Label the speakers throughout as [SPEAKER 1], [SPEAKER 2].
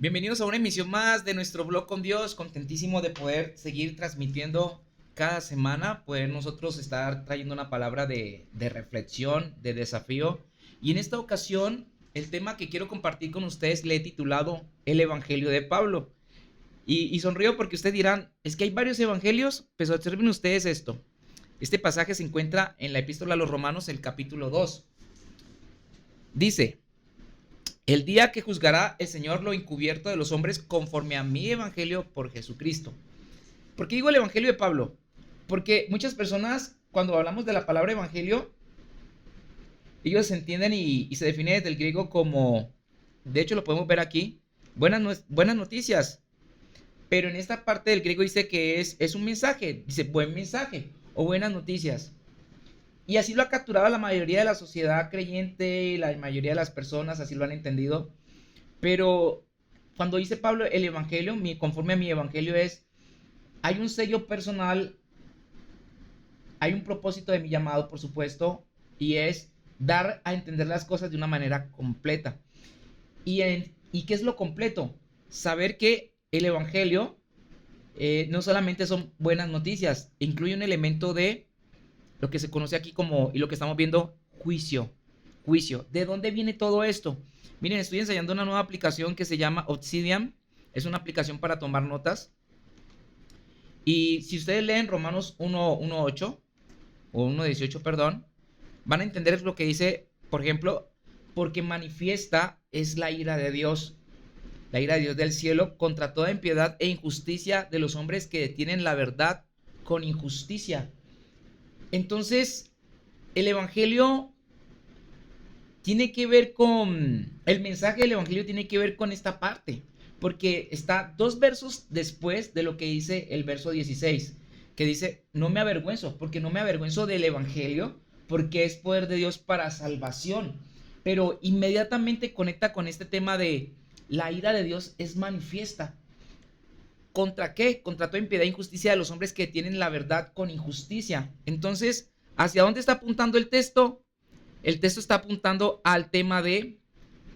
[SPEAKER 1] Bienvenidos a una emisión más de nuestro blog con Dios. Contentísimo de poder seguir transmitiendo cada semana, poder nosotros estar trayendo una palabra de reflexión, de desafío. Y en esta ocasión, el tema que quiero compartir con ustedes le he titulado El Evangelio de Pablo. Y sonrío porque ustedes dirán, es que hay varios evangelios, pues observen ustedes esto. Este pasaje se encuentra en la epístola a los Romanos, el capítulo 2. Dice: el día que juzgará el Señor lo encubierto de los hombres conforme a mi evangelio por Jesucristo. ¿Por qué digo el evangelio de Pablo? Porque muchas personas, cuando hablamos de la palabra evangelio, ellos se entienden y se define desde el griego como, de hecho lo podemos ver aquí, buenas noticias. Pero en esta parte del griego dice que es un mensaje, dice buen mensaje o buenas noticias. Y así lo ha capturado la mayoría de la sociedad creyente, la mayoría de las personas así lo han entendido. Pero cuando dice Pablo el evangelio, conforme a mi evangelio hay un sello personal, hay un propósito de mi llamado, por supuesto, y es dar a entender las cosas de una manera completa. ¿Y qué es lo completo? Saber que el evangelio no solamente son buenas noticias, incluye un elemento de lo que se conoce aquí como, y lo que estamos viendo, juicio. Juicio. ¿De dónde viene todo esto? Miren, estoy ensayando una nueva aplicación que se llama Obsidian. Es una aplicación para tomar notas. Y si ustedes leen Romanos 1:8 o 1:18, perdón, van a entender lo que dice, por ejemplo, porque manifiesta es la ira de Dios. La ira de Dios del cielo contra toda impiedad e injusticia de los hombres que detienen la verdad con injusticia. Entonces, el evangelio tiene que ver con, el mensaje del evangelio tiene que ver con esta parte, porque está 2 versos después de lo que dice el verso 16, que dice, no me avergüenzo, porque no me avergüenzo del evangelio, porque es poder de Dios para salvación. Pero inmediatamente conecta con este tema de la ira de Dios es manifiesta. ¿Contra qué? Contra toda impiedad e injusticia de los hombres que tienen la verdad con injusticia. Entonces, ¿hacia dónde está apuntando el texto? El texto está apuntando al tema de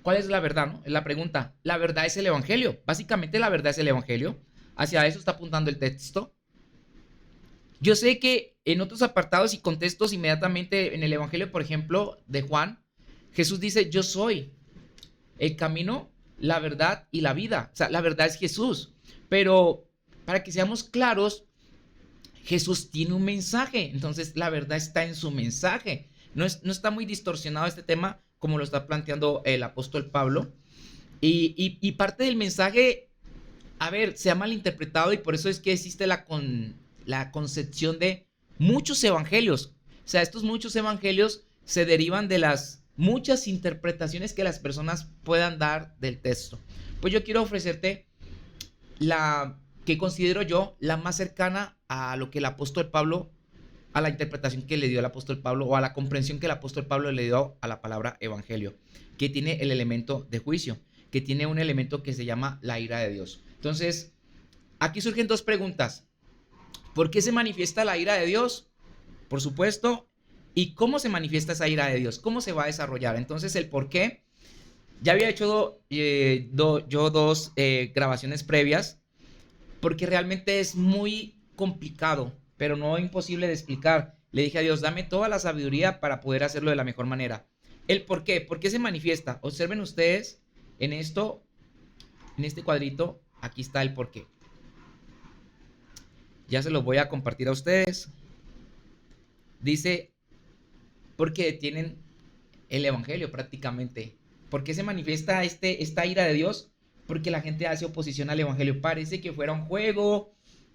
[SPEAKER 1] ¿cuál es la verdad? ¿No? Es la pregunta. La verdad es el evangelio. Básicamente la verdad es el evangelio. Hacia eso está apuntando el texto. Yo sé que en otros apartados y contextos inmediatamente en el evangelio, por ejemplo, de Juan, Jesús dice, yo soy el camino, la verdad y la vida. O sea, la verdad es Jesús. Pero para que seamos claros, Jesús tiene un mensaje. Entonces la verdad está en su mensaje. No está muy distorsionado este tema como lo está planteando el apóstol Pablo. Y parte del mensaje, a ver, se ha malinterpretado y por eso es que existe la concepción de muchos evangelios. O sea, estos muchos evangelios se derivan de las muchas interpretaciones que las personas puedan dar del texto. Pues yo quiero ofrecerte la que considero yo la más cercana a lo que el apóstol Pablo, a la interpretación que le dio el apóstol Pablo o a la comprensión que el apóstol Pablo le dio a la palabra evangelio, que tiene el elemento de juicio, que tiene un elemento que se llama la ira de Dios. Entonces, aquí surgen 2 preguntas. ¿Por qué se manifiesta la ira de Dios? Por supuesto. ¿Y cómo se manifiesta esa ira de Dios? ¿Cómo se va a desarrollar? Entonces, el por qué. Ya había hecho yo 2 grabaciones previas porque realmente es muy complicado, pero no imposible de explicar. Le dije a Dios, dame toda la sabiduría para poder hacerlo de la mejor manera. ¿El por qué se manifiesta? Observen ustedes en esto, en este cuadrito, aquí está el por qué. Ya se los voy a compartir a ustedes. Dice, porque tienen el evangelio prácticamente. ¿Por qué se manifiesta esta ira de Dios? Porque la gente hace oposición al evangelio. Parece que fuera un juego,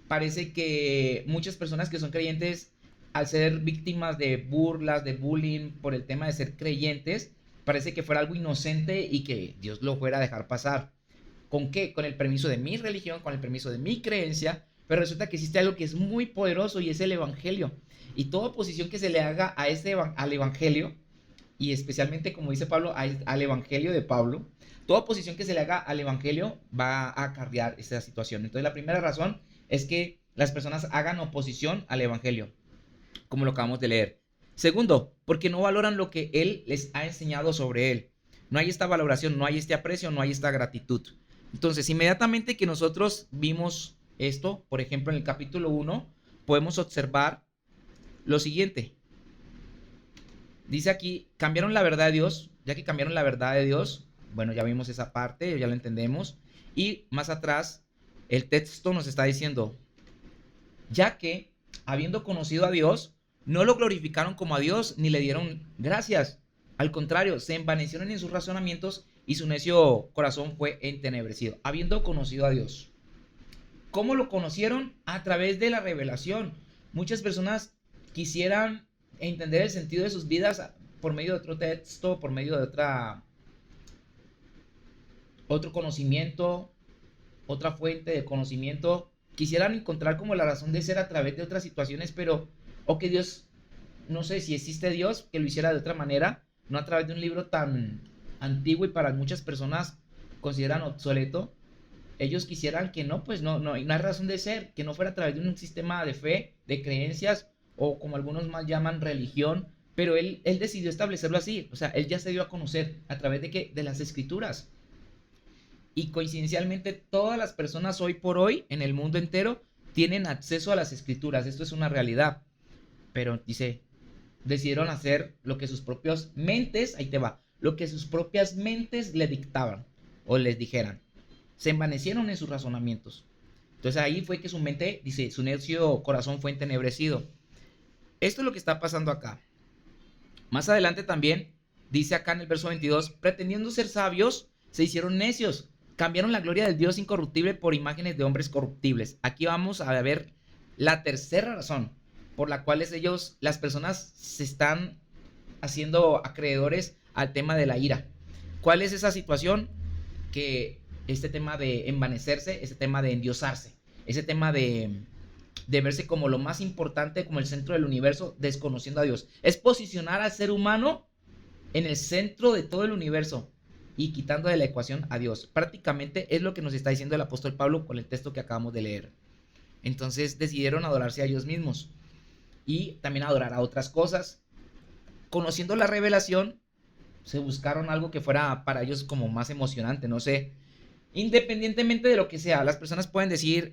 [SPEAKER 1] parece que muchas personas que son creyentes, al ser víctimas de burlas, de bullying por el tema de ser creyentes, parece que fuera algo inocente y que Dios lo fuera a dejar pasar. ¿Con qué? Con el permiso de mi religión, con el permiso de mi creencia, pero resulta que existe algo que es muy poderoso y es el evangelio. Y toda oposición que se le haga al evangelio, y especialmente como dice Pablo, al evangelio de Pablo, toda oposición que se le haga al evangelio va a acarrear esta situación. Entonces la primera razón es que las personas hagan oposición al evangelio, como lo acabamos de leer. Segundo, porque no valoran lo que él les ha enseñado sobre él. No hay esta valoración, no hay este aprecio, no hay esta gratitud. Entonces, inmediatamente que nosotros vimos esto, por ejemplo, en el capítulo 1, podemos observar lo siguiente. Dice aquí, cambiaron la verdad de Dios, ya que cambiaron la verdad de Dios, bueno, ya vimos esa parte, ya lo entendemos, y más atrás, el texto nos está diciendo, ya que, habiendo conocido a Dios, no lo glorificaron como a Dios, ni le dieron gracias, al contrario, se envanecieron en sus razonamientos, y su necio corazón fue entenebrecido, habiendo conocido a Dios. ¿Cómo lo conocieron? A través de la revelación. Muchas personas quisieran entender el sentido de sus vidas por medio de otro texto, por medio de otro conocimiento, otra fuente de conocimiento. Quisieran encontrar como la razón de ser a través de otras situaciones, pero o que Dios, no sé si existe Dios, que lo hiciera de otra manera, no a través de un libro tan antiguo y para muchas personas consideran obsoleto. Ellos quisieran que no, pues no hay razón de ser, que no fuera a través de un sistema de fe, de creencias, o como algunos más llaman religión, pero él decidió establecerlo así, o sea, él ya se dio a conocer a través de qué, de las escrituras. Y coincidencialmente todas las personas hoy por hoy en el mundo entero tienen acceso a las escrituras, esto es una realidad, pero dice, decidieron hacer lo que sus propias mentes, ahí te va, lo que sus propias mentes le dictaban o les dijeran. Se envanecieron en sus razonamientos. Entonces ahí fue que su mente, dice, su necio corazón fue entenebrecido. Esto es lo que está pasando acá. Más adelante también dice acá en el verso 22, pretendiendo ser sabios, se hicieron necios, cambiaron la gloria del Dios incorruptible por imágenes de hombres corruptibles. Aquí vamos a ver la tercera razón por la cual ellos, las personas, se están haciendo acreedores al tema de la ira. ¿Cuál es esa situación? Que este tema de envanecerse, ese tema de endiosarse, ese tema de verse como lo más importante, como el centro del universo, desconociendo a Dios. Es posicionar al ser humano en el centro de todo el universo y quitando de la ecuación a Dios. Prácticamente es lo que nos está diciendo el apóstol Pablo con el texto que acabamos de leer. Entonces decidieron adorarse a ellos mismos y también adorar a otras cosas. Conociendo la revelación, se buscaron algo que fuera para ellos como más emocionante, no sé. Independientemente de lo que sea, las personas pueden decir,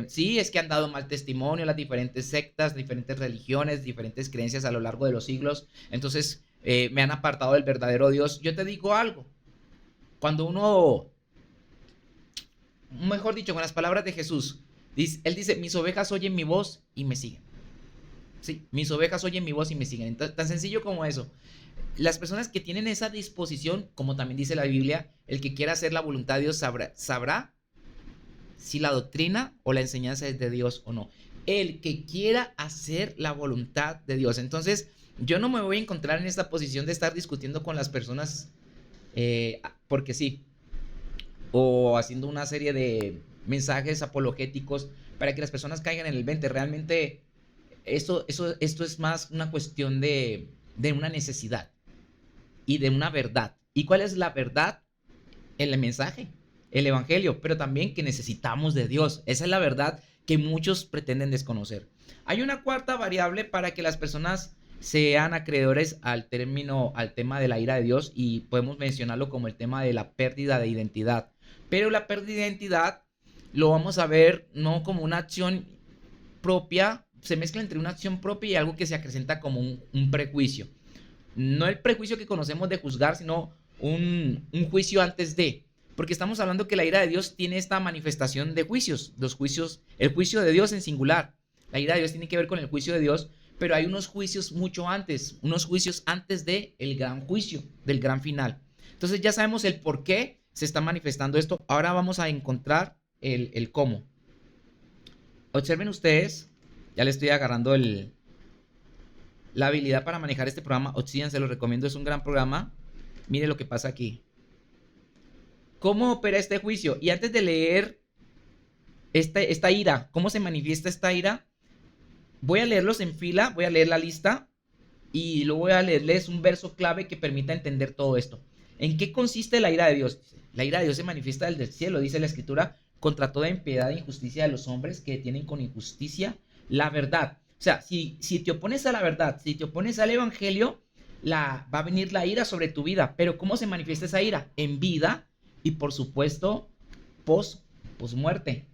[SPEAKER 1] sí, es que han dado mal testimonio las diferentes sectas, diferentes religiones, diferentes creencias a lo largo de los siglos, entonces me han apartado del verdadero Dios. Yo te digo algo, cuando uno, mejor dicho, con las palabras de Jesús, él dice, mis ovejas oyen mi voz y me siguen. Sí, mis ovejas oyen mi voz y me siguen. Tan sencillo como eso. Las personas que tienen esa disposición, como también dice la Biblia, el que quiera hacer la voluntad de Dios sabrá si la doctrina o la enseñanza es de Dios o no. El que quiera hacer la voluntad de Dios. Entonces, yo no me voy a encontrar en esta posición de estar discutiendo con las personas porque sí, o haciendo una serie de mensajes apologéticos para que las personas caigan en el 20. Realmente esto es más una cuestión de una necesidad y de una verdad. ¿Y cuál es la verdad? El mensaje, el evangelio, pero también que necesitamos de Dios. Esa es la verdad que muchos pretenden desconocer. Hay una cuarta variable para que las personas sean acreedores al tema de la ira de Dios, y podemos mencionarlo como el tema de la pérdida de identidad. Pero la pérdida de identidad lo vamos a ver no como una acción propia, se mezcla entre una acción propia y algo que se acrecenta como un prejuicio. No el prejuicio que conocemos de juzgar, sino un juicio antes de. Porque estamos hablando que la ira de Dios tiene esta manifestación de juicios. Los juicios, el juicio de Dios en singular. La ira de Dios tiene que ver con el juicio de Dios, pero hay unos juicios mucho antes, unos juicios antes de el gran juicio, del gran final. Entonces ya sabemos el por qué se está manifestando esto. Ahora vamos a encontrar el cómo. Observen ustedes, ya le estoy agarrando la habilidad para manejar este programa. Obsidian, se lo recomiendo, es un gran programa. Mire lo que pasa aquí. ¿Cómo opera este juicio? Y antes de leer esta ira, ¿cómo se manifiesta esta ira? Voy a leerlos en fila, voy a leer la lista y luego voy a leerles un verso clave que permita entender todo esto. ¿En qué consiste la ira de Dios? La ira de Dios se manifiesta desde el cielo, dice la Escritura, contra toda impiedad e injusticia de los hombres que detienen con injusticia la verdad. O sea, si te opones a la verdad, si te opones al evangelio, va a venir la ira sobre tu vida. Pero ¿cómo se manifiesta esa ira? En vida y, por supuesto, posmuerte,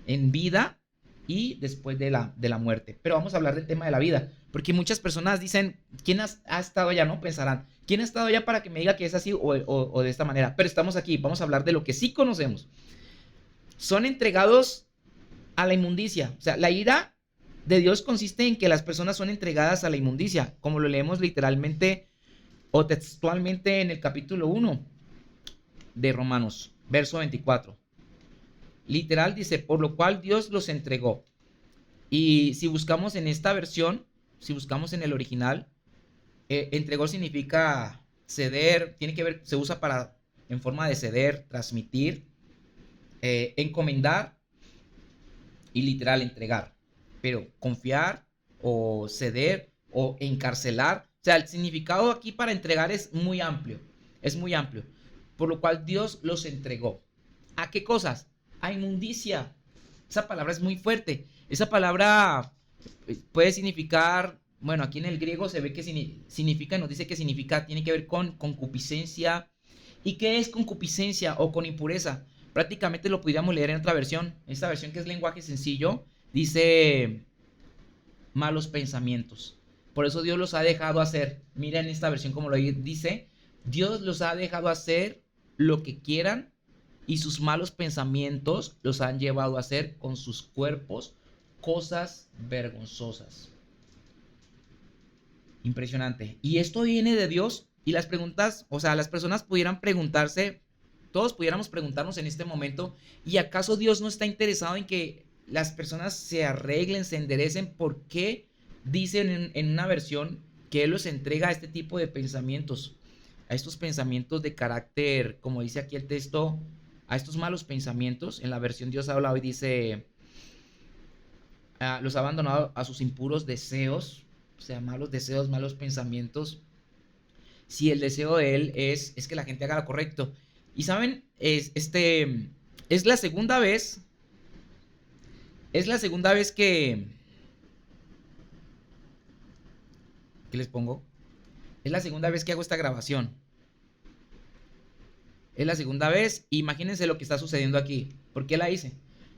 [SPEAKER 1] en vida y después de la muerte. Pero vamos a hablar del tema de la vida, porque muchas personas dicen, ¿quién ha estado allá? No pensarán, ¿quién ha estado allá para que me diga que es así o de esta manera? Pero estamos aquí, vamos a hablar de lo que sí conocemos. Son entregados a la inmundicia. O sea, la ira de Dios consiste en que las personas son entregadas a la inmundicia, como lo leemos literalmente o textualmente en el capítulo 1 de Romanos, verso 24. Literal dice, por lo cual Dios los entregó. Y si buscamos en esta versión, si buscamos en el original, entregó significa ceder, tiene que ver, se usa para en forma de ceder, transmitir, encomendar y literal entregar. Pero confiar o ceder o encarcelar, o sea, el significado aquí para entregar es muy amplio, es muy amplio. Por lo cual Dios los entregó. ¿A qué cosas? A inmundicia. Esa palabra es muy fuerte. Esa palabra puede significar, bueno, aquí en el griego se ve que significa, nos dice que significa, tiene que ver con concupiscencia. ¿Y qué es concupiscencia o con impureza? Prácticamente lo podríamos leer en otra versión. Esta versión que es lenguaje sencillo, dice malos pensamientos. Por eso Dios los ha dejado hacer. Miren esta versión como lo dice. Dios los ha dejado hacer lo que quieran y sus malos pensamientos los han llevado a hacer con sus cuerpos cosas vergonzosas. Impresionante. Y esto viene de Dios. Y las preguntas, o sea, las personas pudieran preguntarse, todos pudiéramos preguntarnos en este momento, ¿y acaso Dios no está interesado en que las personas se arreglen, se enderecen? ¿Por qué dicen en una versión que Él los entrega a este tipo de pensamientos? A estos pensamientos de carácter, como dice aquí el texto, a estos malos pensamientos. En la versión Dios habla hoy, dice, los ha abandonado a sus impuros deseos, o sea, malos deseos, malos pensamientos. Si el deseo de Él es que la gente haga lo correcto. Y saben, es la segunda vez, ¿qué les pongo? Es la segunda vez que hago esta grabación. Es la segunda vez. Imagínense lo que está sucediendo aquí. ¿Por qué la hice?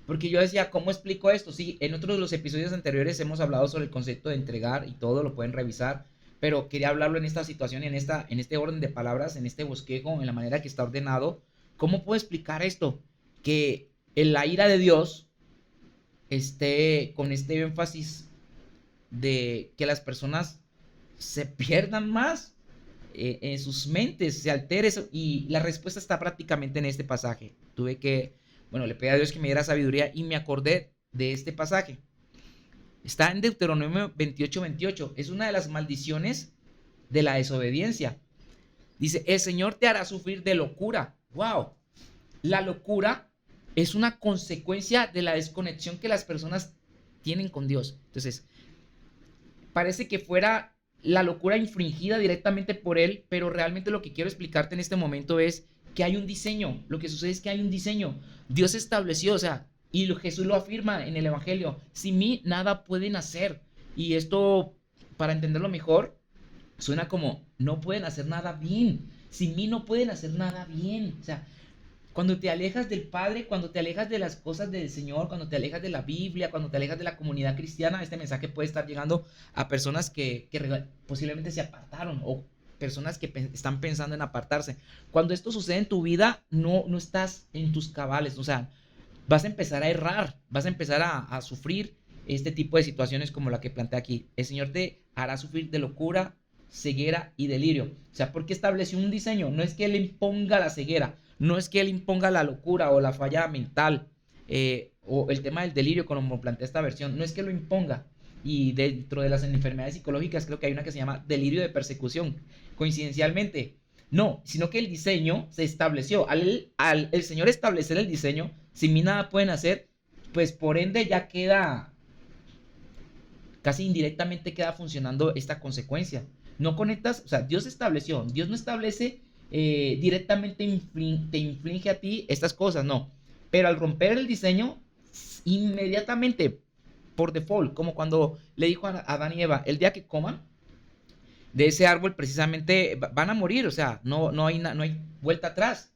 [SPEAKER 1] Porque yo decía, ¿cómo explico esto? Sí, en otros de los episodios anteriores hemos hablado sobre el concepto de entregar y todo, lo pueden revisar. Pero quería hablarlo en esta situación, en este orden de palabras, en este bosquejo, en la manera que está ordenado. ¿Cómo puedo explicar esto? Que en la ira de Dios esté con este énfasis de que las personas se pierdan más en sus mentes, se altere eso. Y la respuesta está prácticamente en este pasaje. Bueno, le pedí a Dios que me diera sabiduría y me acordé de este pasaje. Está en Deuteronomio 28:28. Es una de las maldiciones de la desobediencia. Dice, el Señor te hará sufrir de locura. ¡Wow! La locura es una consecuencia de la desconexión que las personas tienen con Dios. Entonces, parece que fuera la locura infringida directamente por Él, pero realmente lo que quiero explicarte en este momento es que hay un diseño. Lo que sucede es que hay un diseño. Dios estableció, o sea, y Jesús lo afirma en el Evangelio, sin mí nada pueden hacer. Y esto, para entenderlo mejor, suena como, no pueden hacer nada bien. Sin mí no pueden hacer nada bien. O sea, cuando te alejas del Padre, cuando te alejas de las cosas del Señor, cuando te alejas de la Biblia, cuando te alejas de la comunidad cristiana, este mensaje puede estar llegando a personas que posiblemente se apartaron o personas que están pensando en apartarse. Cuando esto sucede en tu vida, no estás en tus cabales, o sea, vas a empezar a errar, vas a empezar a sufrir este tipo de situaciones como la que plantea aquí. El Señor te hará sufrir de locura, ceguera y delirio. O sea, porque estableció un diseño. No es que Él imponga la ceguera, no es que Él imponga la locura o la falla mental o el tema del delirio, como plantea esta versión. No es que lo imponga. Y dentro de las enfermedades psicológicas creo que hay una que se llama delirio de persecución. Coincidencialmente, no, sino que el diseño se estableció. Al el Señor establecer el diseño, sin mí nada pueden hacer, pues por ende ya queda, casi indirectamente queda funcionando esta consecuencia. No conectas, o sea, Dios estableció, Dios no establece directamente, te inflige a ti estas cosas, no. Pero al romper el diseño, inmediatamente, por default, como cuando le dijo a Adán y Eva, el día que coman de ese árbol precisamente van a morir, o sea, no hay vuelta atrás.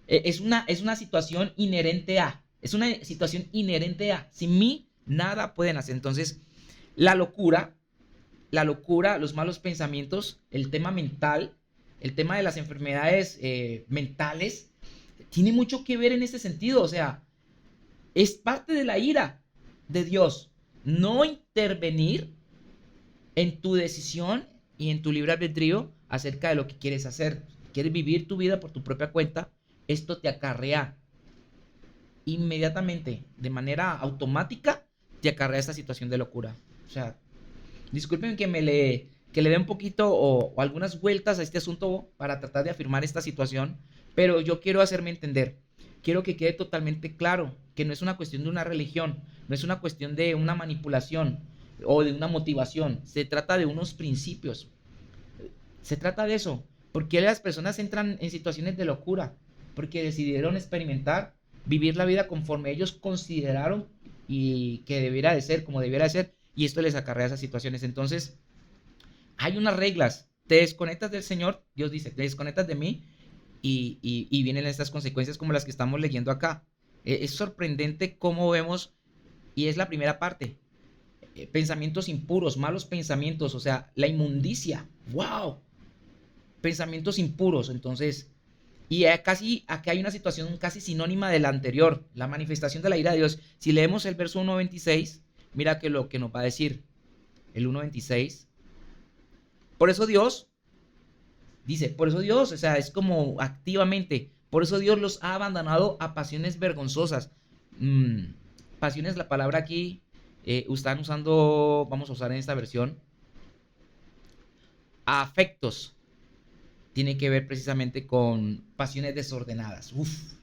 [SPEAKER 1] Es una situación inherente a. Es una situación inherente a. Sin mí, nada pueden hacer. Entonces, la locura, los malos pensamientos, el tema mental, el tema de las enfermedades mentales, tiene mucho que ver en este sentido. O sea, es parte de la ira de Dios no intervenir en tu decisión y en tu libre albedrío acerca de lo que quieres hacer. Quieres vivir tu vida por tu propia cuenta, esto te acarrea inmediatamente, de manera automática, te acarrea esta situación de locura. O sea, disculpen que le dé un poquito o algunas vueltas a este asunto para tratar de afirmar esta situación, pero yo quiero hacerme entender. Quiero que quede totalmente claro que no es una cuestión de una religión, no es una cuestión de una manipulación o de una motivación, se trata de unos principios. Se trata de eso. ¿Por qué las personas entran en situaciones de locura? Porque decidieron experimentar, vivir la vida conforme ellos consideraron y que debiera de ser, como debiera de ser, y esto les acarrea esas situaciones. Entonces, hay unas reglas. Te desconectas del Señor, Dios dice, te desconectas de mí y vienen estas consecuencias como las que estamos leyendo acá. Es sorprendente cómo vemos, y es la primera parte, pensamientos impuros, malos pensamientos, o sea, la inmundicia. ¡Wow! Pensamientos impuros, entonces, y casi acá hay una situación casi sinónima de la anterior, la manifestación de la ira de Dios. Si leemos el verso 1.26, mira que lo que nos va a decir el 1.26. Por eso Dios, dice, por eso Dios, o sea, es como activamente, por eso Dios los ha abandonado a pasiones vergonzosas. Pasiones, la palabra aquí, están usando, vamos a usar en esta versión, a afectos. Tiene que ver precisamente con pasiones desordenadas. Uf,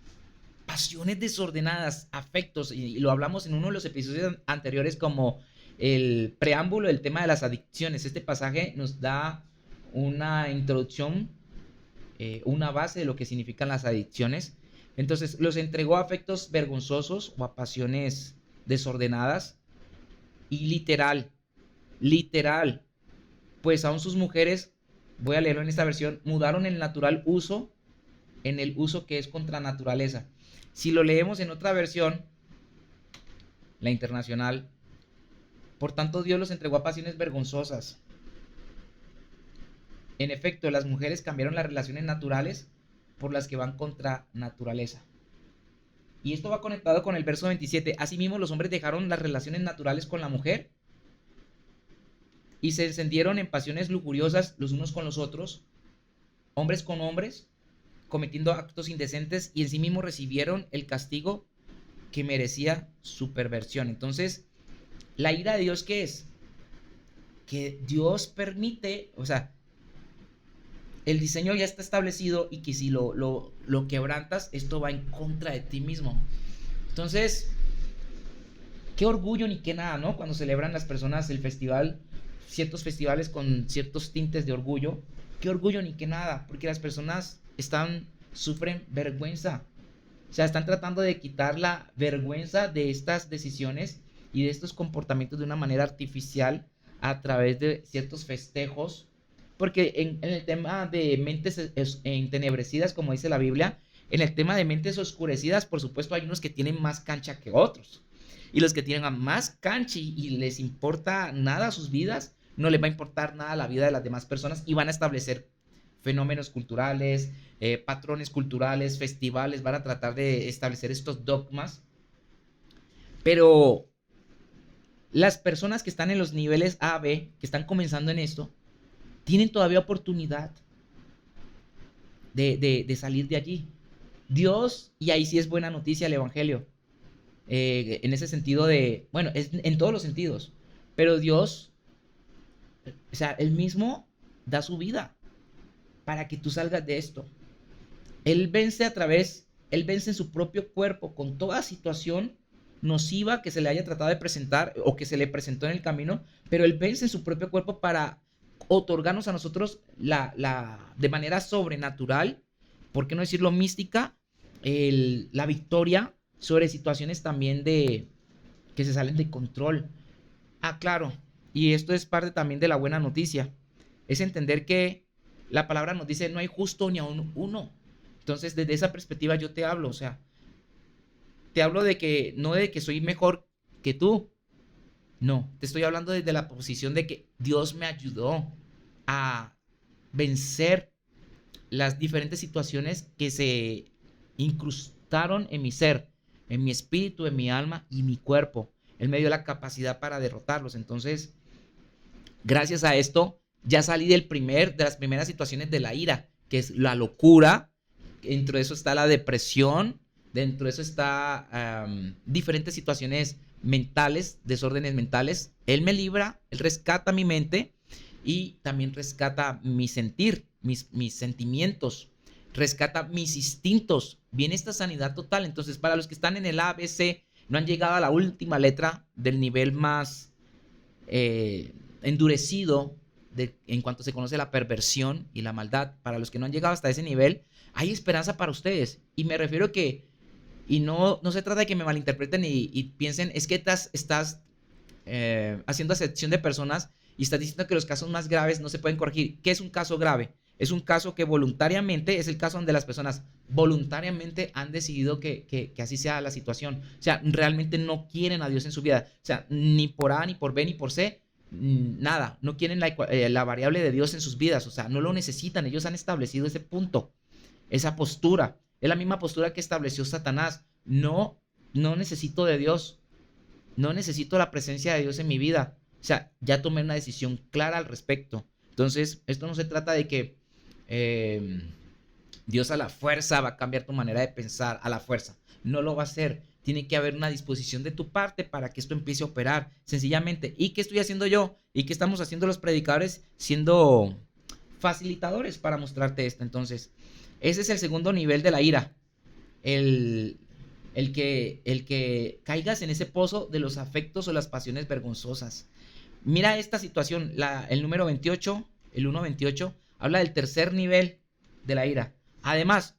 [SPEAKER 1] pasiones desordenadas, afectos, y lo hablamos en uno de los episodios anteriores como el preámbulo del tema de las adicciones. Este pasaje nos da una introducción, una base de lo que significan las adicciones. Entonces, los entregó a afectos vergonzosos o a pasiones desordenadas y literal, pues aún sus mujeres, voy a leerlo en esta versión, mudaron el natural uso en el uso que es contra naturaleza. Si lo leemos en otra versión, la internacional, por tanto Dios los entregó a pasiones vergonzosas. En efecto, las mujeres cambiaron las relaciones naturales por las que van contra naturaleza. Y esto va conectado con el verso 27. Asimismo, los hombres dejaron las relaciones naturales con la mujer y se encendieron en pasiones lujuriosas los unos con los otros, hombres con hombres, cometiendo actos indecentes y en sí mismos recibieron el castigo que merecía su perversión. Entonces, la ira de Dios, ¿qué es? Que Dios permite, o sea, el diseño ya está establecido y que si lo quebrantas, esto va en contra de ti mismo. Entonces, qué orgullo ni qué nada, ¿no? Cuando celebran las personas el festival, ciertos festivales con ciertos tintes de orgullo, qué orgullo ni qué nada, porque las personas sufren vergüenza. O sea, están tratando de quitar la vergüenza de estas decisiones y de estos comportamientos de una manera artificial a través de ciertos festejos. Porque en el tema de mentes entenebrecidas, como dice la Biblia, en el tema de mentes oscurecidas, por supuesto, hay unos que tienen más cancha que otros. Y los que tienen más cancha y les importa nada sus vidas, no les va a importar nada la vida de las demás personas y van a establecer fenómenos culturales, patrones culturales, festivales, van a tratar de establecer estos dogmas. Pero las personas que están en los niveles A, B, que están comenzando en esto, tienen todavía oportunidad de salir de allí. Dios, y ahí sí es buena noticia el Evangelio, en ese sentido de, bueno, es en todos los sentidos, pero Dios, o sea, Él mismo da su vida para que tú salgas de esto. Él vence Él vence en su propio cuerpo con toda situación nociva que se le haya tratado de presentar o que se le presentó en el camino, pero Él vence en su propio cuerpo para otorgarnos a nosotros de manera sobrenatural, ¿por qué no decirlo mística? La victoria sobre situaciones también que se salen de control. Ah, claro, y esto es parte también de la buena noticia, es entender que la palabra nos dice no hay justo ni aun uno. Entonces, desde esa perspectiva yo te hablo, o sea, te hablo de que no de que soy mejor que tú, no, te estoy hablando desde la posición de que Dios me ayudó a vencer las diferentes situaciones que se incrustaron en mi ser, en mi espíritu, en mi alma y mi cuerpo. Él me dio la capacidad para derrotarlos. Entonces, gracias a esto, ya salí de las primeras situaciones de la ira, que es la locura. Dentro de eso está la depresión, dentro de eso está diferentes situaciones mentales, desórdenes mentales. Él me libra, él rescata mi mente y también rescata mi sentir, mis sentimientos, rescata mis instintos. Viene esta sanidad total. Entonces, para los que están en el A, B, C, no han llegado a la última letra del nivel más endurecido en cuanto se conoce la perversión y la maldad, para los que no han llegado hasta ese nivel, hay esperanza para ustedes. Y me refiero que, y no se trata de que me malinterpreten y piensen, es que estás haciendo acepción de personas y estás diciendo que los casos más graves no se pueden corregir. ¿Qué es un caso grave? Es un caso que voluntariamente, es el caso donde las personas voluntariamente han decidido que así sea la situación. O sea, realmente no quieren a Dios en su vida. O sea, ni por A, ni por B, ni por C, nada. No quieren la variable de Dios en sus vidas. O sea, no lo necesitan. Ellos han establecido ese punto, esa postura. Es la misma postura que estableció Satanás. No necesito de Dios. No necesito la presencia de Dios en mi vida. O sea, ya tomé una decisión clara al respecto. Entonces, esto no se trata de que eh, Dios a la fuerza va a cambiar tu manera de pensar, a la fuerza. No lo va a hacer. Tiene que haber una disposición de tu parte para que esto empiece a operar, sencillamente. ¿Y qué estoy haciendo yo? ¿Y qué estamos haciendo los predicadores? Siendo facilitadores para mostrarte esto. Entonces, ese es el segundo nivel de la ira. El, el que caigas en ese pozo de los afectos o las pasiones vergonzosas. Mira esta situación, el número 28, el 1.28, habla del tercer nivel de la ira. Además,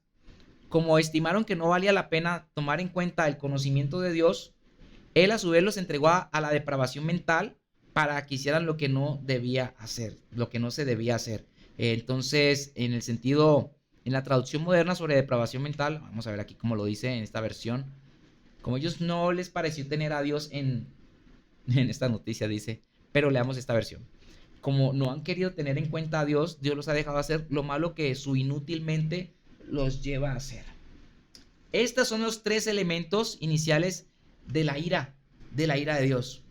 [SPEAKER 1] como estimaron que no valía la pena tomar en cuenta el conocimiento de Dios, él a su vez los entregó a la depravación mental para que hicieran lo que no debía hacer, lo que no se debía hacer. Entonces, en el sentido, en la traducción moderna sobre depravación mental, vamos a ver aquí cómo lo dice en esta versión, como ellos no les pareció tener a Dios en esta noticia, dice, pero leamos esta versión. Como no han querido tener en cuenta a Dios, Dios los ha dejado hacer lo malo que su inútilmente los lleva a hacer. Estos son los tres elementos iniciales de la ira de Dios.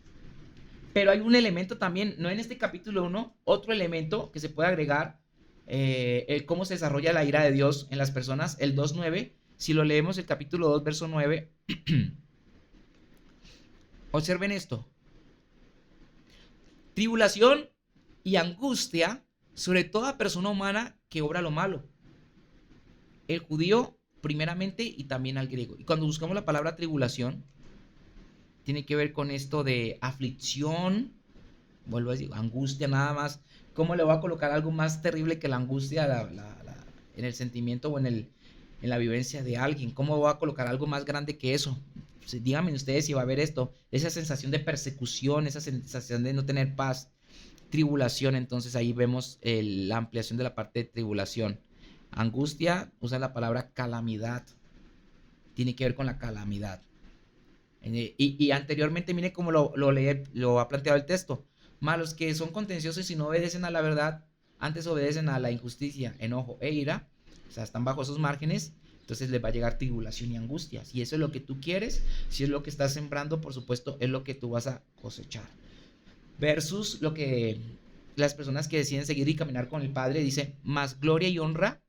[SPEAKER 1] Pero hay un elemento también, no en este capítulo 1, otro elemento que se puede agregar, el cómo se desarrolla la ira de Dios en las personas, el 2.9. Si lo leemos, el capítulo 2, verso 9, observen esto. Tribulación y angustia sobre toda persona humana que obra lo malo. El judío primeramente y también al griego. Y cuando buscamos la palabra tribulación, tiene que ver con esto de aflicción, vuelvo a decir, angustia nada más. ¿Cómo le voy a colocar algo más terrible que la angustia en el sentimiento o en la vivencia de alguien? ¿Cómo voy a colocar algo más grande que eso? Díganme ustedes si va a haber esto, esa sensación de persecución, esa sensación de no tener paz, tribulación. Entonces ahí vemos la ampliación de la parte de tribulación. Angustia, usa la palabra calamidad, tiene que ver con la calamidad. Y anteriormente, mire cómo lo ha planteado el texto. Malos que son contenciosos y no obedecen a la verdad, antes obedecen a la injusticia, enojo e ira. O sea, están bajo esos márgenes. Entonces les va a llegar tribulación y angustia. Si eso es lo que tú quieres, si es lo que estás sembrando, por supuesto, es lo que tú vas a cosechar. Versus lo que las personas que deciden seguir y caminar con el Padre, dice, más gloria y honra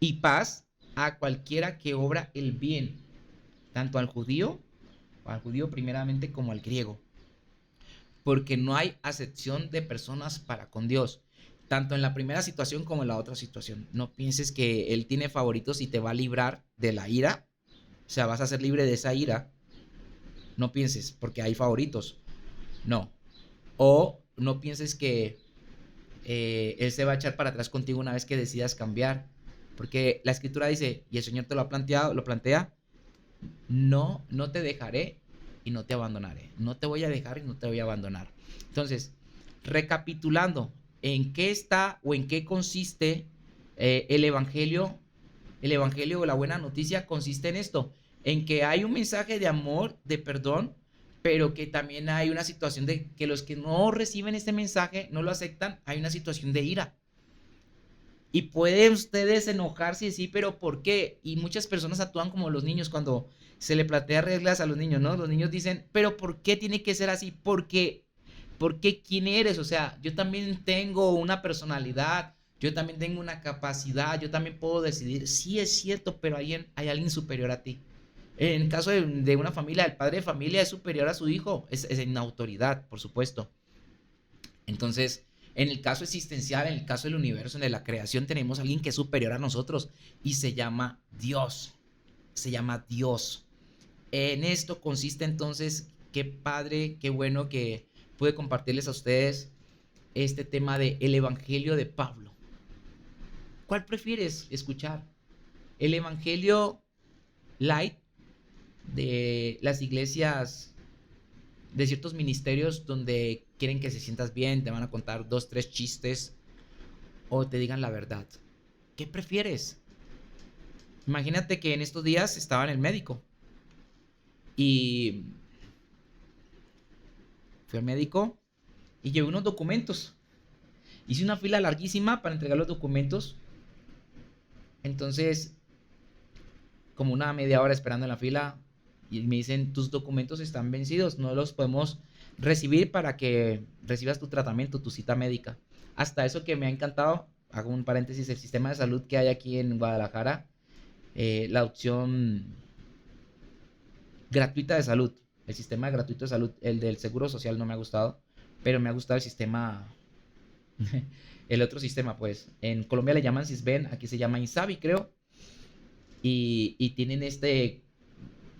[SPEAKER 1] y paz a cualquiera que obra el bien, tanto al judío primeramente como al griego, porque no hay acepción de personas para con Dios, tanto en la primera situación como en la otra situación. No pienses que Él tiene favoritos y te va a librar de la ira, o sea, vas a ser libre de esa ira. No pienses, porque hay favoritos, no. O no pienses que Él se va a echar para atrás contigo una vez que decidas cambiar, porque la escritura dice, y el Señor te lo plantea, no te dejaré y no te abandonaré. No te voy a dejar y no te voy a abandonar. Entonces, recapitulando, ¿en qué está o en qué consiste el evangelio El evangelio o la buena noticia consiste en esto, en que hay un mensaje de amor, de perdón, pero que también hay una situación de que los que no reciben este mensaje, no lo aceptan, hay una situación de ira. Y pueden ustedes enojarse y decir, pero ¿por qué? Y muchas personas actúan como los niños cuando se le plantea reglas a los niños, ¿no? Los niños dicen, pero ¿por qué tiene que ser así? ¿Por qué quién eres? O sea, yo también tengo una personalidad, yo también tengo una capacidad, yo también puedo decidir. Sí, es cierto, pero hay alguien superior a ti. En el caso de una familia, el padre de familia es superior a su hijo, es en autoridad, por supuesto. Entonces, en el caso existencial, en el caso del universo, en la creación, tenemos a alguien que es superior a nosotros y se llama Dios. Se llama Dios. En esto consiste entonces, qué padre, qué bueno que pude compartirles a ustedes este tema de el Evangelio de Pablo. ¿Cuál prefieres escuchar? ¿El Evangelio light de las iglesias, de ciertos ministerios donde quieren que se sientas bien, te van a contar dos, tres chistes o te digan la verdad? ¿Qué prefieres? Imagínate que en estos días estaba en el médico y fui al médico y llevé unos documentos. Hice una fila larguísima para entregar los documentos. Entonces, como una media hora esperando en la fila, y me dicen, tus documentos están vencidos, no los podemos recibir para que recibas tu tratamiento, tu cita médica. Hasta eso que me ha encantado, hago un paréntesis, el sistema de salud que hay aquí en Guadalajara, la opción gratuita de salud, el sistema gratuito de salud, el del seguro social no me ha gustado, pero me ha gustado el sistema, el otro sistema, pues. En Colombia le llaman Sisben, aquí se llama Insabi, creo. Y tienen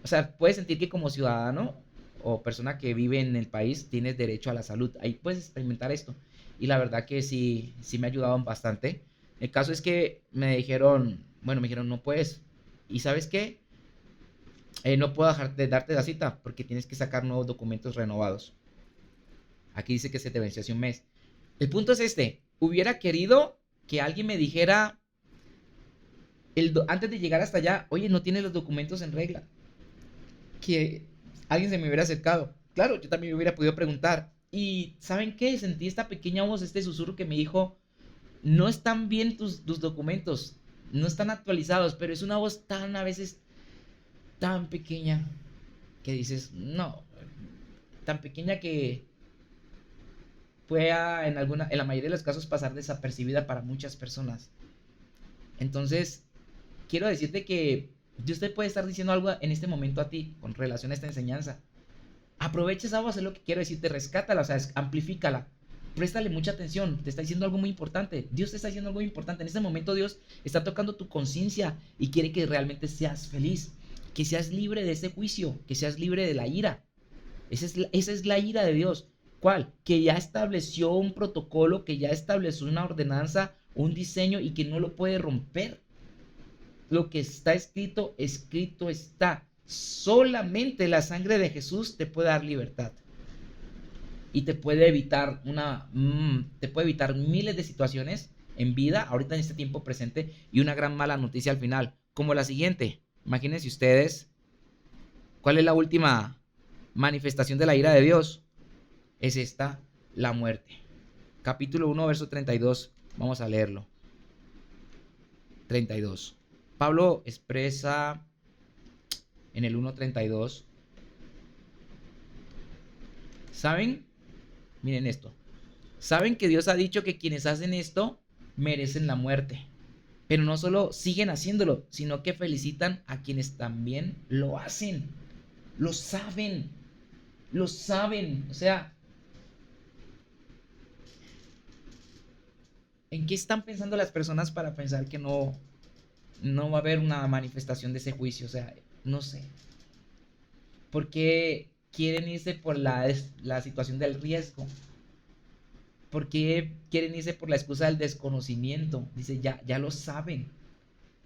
[SPEAKER 1] o sea, puedes sentir que como ciudadano o persona que vive en el país tienes derecho a la salud. Ahí puedes experimentar esto. Y la verdad que sí, sí me ha ayudado bastante. El caso es que me dijeron, bueno, me dijeron, no puedes. ¿Y sabes qué? No puedo dejar de darte la cita porque tienes que sacar nuevos documentos renovados. Aquí dice que se te venció hace un mes. El punto es este. Hubiera querido que alguien me dijera antes de llegar hasta allá, oye, no tienes los documentos en regla. Que alguien se me hubiera acercado. Claro, yo también me hubiera podido preguntar. Y ¿saben qué? Sentí esta pequeña voz, este susurro que me dijo, no están bien tus documentos, no están actualizados, pero es una voz tan a veces tan pequeña que dices, no, tan pequeña que pueda en la mayoría de los casos pasar desapercibida para muchas personas. Entonces, quiero decirte que Dios te puede estar diciendo algo en este momento a ti con relación a esta enseñanza. Aprovecha esa voz, es lo que quiero decirte, rescátala, o sea, amplifícala. Préstale mucha atención, te está diciendo algo muy importante. Dios te está diciendo algo muy importante. En este momento Dios está tocando tu conciencia y quiere que realmente seas feliz, que seas libre de ese juicio, que seas libre de la ira. Esa es la ira de Dios. ¿Cuál? Que ya estableció un protocolo, que ya estableció una ordenanza, un diseño y que no lo puede romper. Lo que está escrito, escrito está. Solamente la sangre de Jesús te puede dar libertad. Y te puede evitar miles de situaciones en vida, ahorita en este tiempo presente, y una gran mala noticia al final, como la siguiente. Imagínense ustedes, ¿cuál es la última manifestación de la ira de Dios? Es esta, la muerte. Capítulo 1, verso 32. Vamos a leerlo. 32. Pablo expresa en el 1:32. ¿Saben? Miren esto. Saben que Dios ha dicho que quienes hacen esto merecen la muerte. Pero no solo siguen haciéndolo, sino que felicitan a quienes también lo hacen. Lo saben. Lo saben. O sea, ¿en qué están pensando las personas para pensar que no va a haber una manifestación de ese juicio? O sea, no sé. ¿Por qué quieren irse por la situación del riesgo? ¿Por qué quieren irse por la excusa del desconocimiento? Dice, ya lo saben,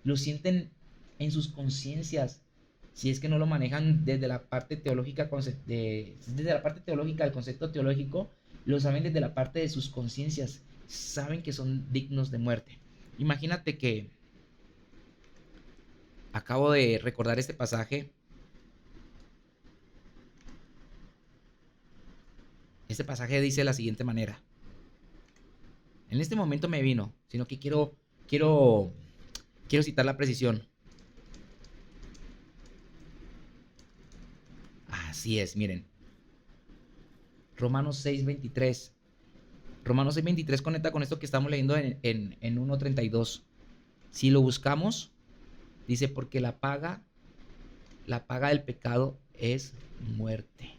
[SPEAKER 1] lo sienten en sus conciencias. Si es que no lo manejan desde la parte teológica, desde la parte teológica, del concepto teológico, lo saben desde la parte de sus conciencias. Saben que son dignos de muerte. Imagínate que Acabo de recordar este pasaje. Este pasaje dice de la siguiente manera. En este momento me vino, sino que quiero citar la precisión. Así es, miren. Romanos 6:23. Romanos 6:23 conecta con esto que estamos leyendo en 1:32. Si lo buscamos, dice, porque la paga del pecado es muerte.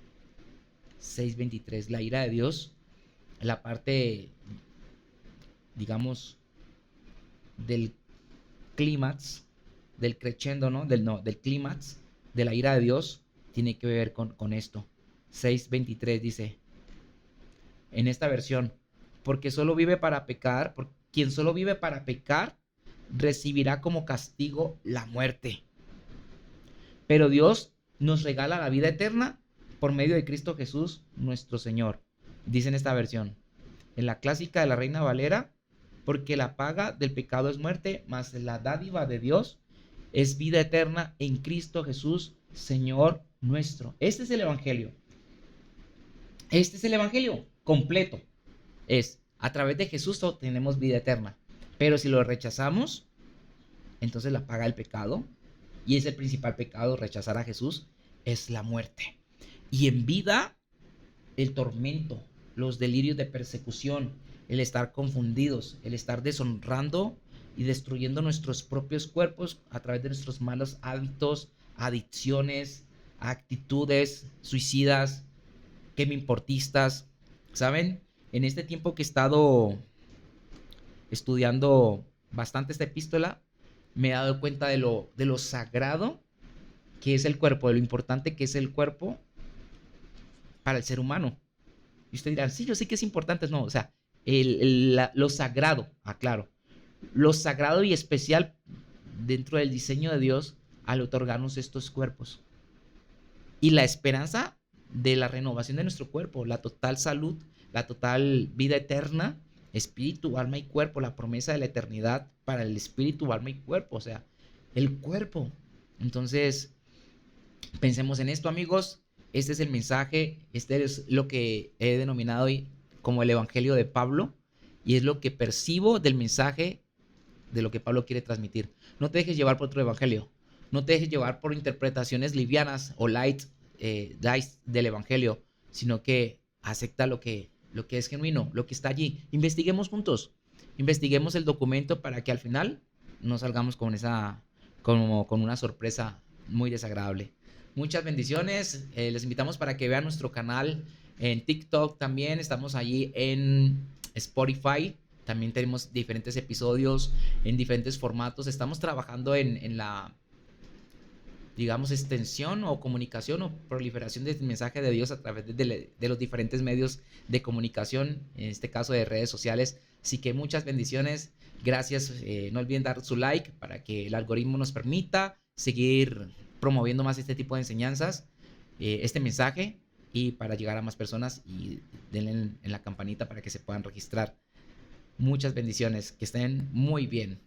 [SPEAKER 1] 6:23, la ira de Dios, la parte, digamos, del clímax, del crescendo, ¿no? Del clímax de la ira de Dios, tiene que ver con esto. 6:23 dice, en esta versión, porque solo vive para pecar, quien solo vive para pecar, recibirá como castigo la muerte. Pero Dios nos regala la vida eterna por medio de Cristo Jesús, nuestro Señor. Dice en esta versión. En la clásica de la Reina Valera, porque la paga del pecado es muerte, mas la dádiva de Dios es vida eterna en Cristo Jesús, Señor nuestro. Este es el Evangelio. Este es el Evangelio completo. Es, a través de Jesús tenemos vida eterna. Pero si lo rechazamos, entonces la paga del pecado, y es el principal pecado, rechazar a Jesús, es la muerte. Y en vida, el tormento, los delirios de persecución, el estar confundidos, el estar deshonrando y destruyendo nuestros propios cuerpos a través de nuestros malos hábitos, adicciones, actitudes suicidas, que me importistas. ¿Saben? En este tiempo que he estado estudiando bastante esta epístola, me he dado cuenta de lo sagrado que es el cuerpo, de lo importante que es el cuerpo para el ser humano. Y ustedes dirán, sí, yo sé que es importante. No, o sea, lo sagrado, aclaro, lo sagrado y especial dentro del diseño de Dios al otorgarnos estos cuerpos. Y la esperanza de la renovación de nuestro cuerpo, la total salud, la total vida eterna, espíritu, alma y cuerpo, la promesa de la eternidad para el espíritu, alma y cuerpo, o sea, el cuerpo. Entonces, pensemos en esto, amigos. Este es el mensaje, este es lo que he denominado hoy como el Evangelio de Pablo, y es lo que percibo del mensaje de lo que Pablo quiere transmitir. No te dejes llevar por otro evangelio. No te dejes llevar por interpretaciones livianas o light del evangelio, sino que acepta lo que es genuino, lo que está allí. Investiguemos juntos. Investiguemos el documento para que al final no salgamos con una sorpresa muy desagradable. Muchas bendiciones. Les invitamos para que vean nuestro canal en TikTok también. Estamos allí en Spotify. También tenemos diferentes episodios en diferentes formatos. Estamos trabajando en la, digamos, extensión o comunicación o proliferación del mensaje de Dios a través de los diferentes medios de comunicación, en este caso de redes sociales. Así que muchas bendiciones. Gracias. No olviden dar su like para que el algoritmo nos permita seguir promoviendo más este tipo de enseñanzas, este mensaje, y para llegar a más personas, y denle en la campanita para que se puedan registrar. Muchas bendiciones, que estén muy bien.